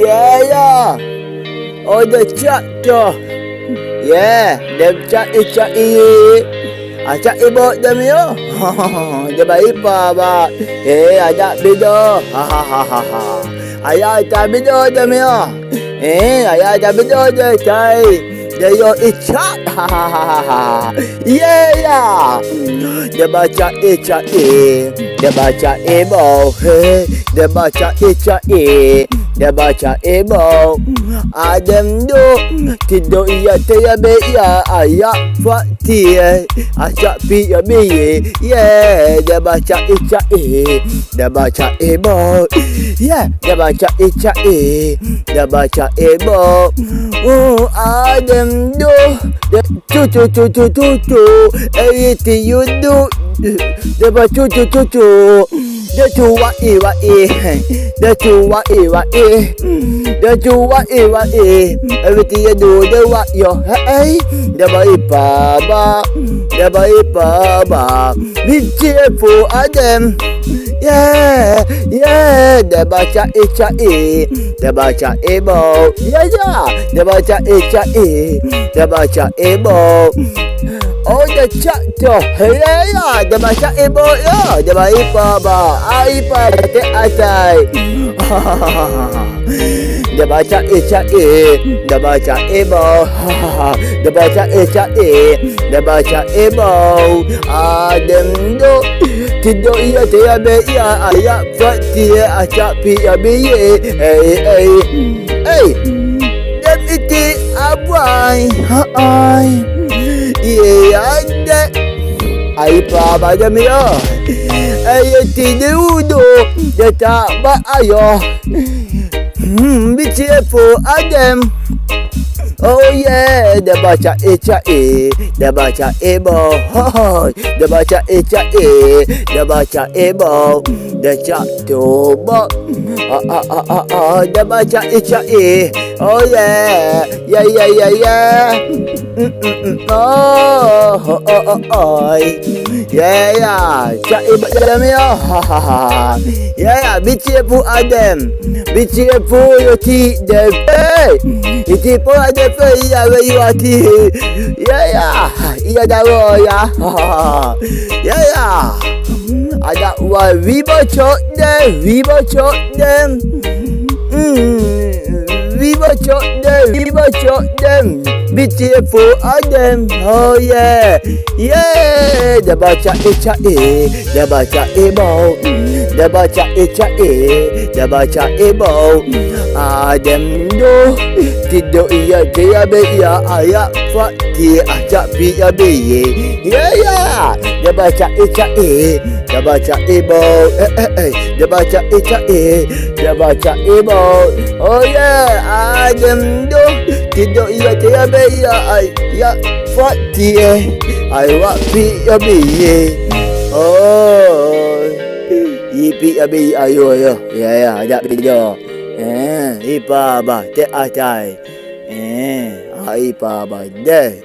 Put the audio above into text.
Yeah. Oh, the chat tu. Yeah, dem chat chat ibu dem yo. Dia baik apa? Ada video. Ayah ada video dem yo. Ayah ada video je cai. Dia yo chat. Yeah. Dia baca chat. Dia baca ibu. Dia baca chat. Dia baca ibu. Adam do tidur ia tiada ya ayak fakti acak pi ya bi yeah dia baca ica dia baca ibu yeah dia baca ica dia baca ibu Adam do tu you do dia baca tu dia cuak dia cuak dia cuak everything you do dia what yo hey dia baik baba be cheerful Adam yeah dia baca ica dia baca ibu ya dia baca ica dia baca ibu. Oh, dia cak tu. Dia baca ibu ya. Dia baik baba. Aipa te asai. Dia baca cak dia baca ibu. Dia baca cak dia baca ibu. Adam do tidur ia tiada ia ayak fakti acak pi abi dem iti abai ada aipa pada mio tidur dia tak ayo be cheerful Adam. Oh yeah, dia baca ica dia baca ibu. Dia baca ica dia baca ibu. Dia cak coba. Dia baca ica oh yeah. Yeah. Cak ibu dalam ya. Yeah, be cheerful Adam. Be cheerful you see the iti pun ada ya you ati. Yeah. Ia dawa ya. Yeah. Ada wa we bocok dem. We bocok dem. Be cheerful Adam. Oh yeah. Dia baca ica dia baca ibu. Dia baca ica dia baca ibu. Adam do tidur ia dia ayak fakti acak pi ya bi yeah dia baca ica dia baca ibu dia baca ica dia baca ibu. Oh yeah Adam do tidur ia tiada ayak fakti ayak pi ya bi oh ipi ya bi ayo ya ada video ipa ba te atai ipa ba de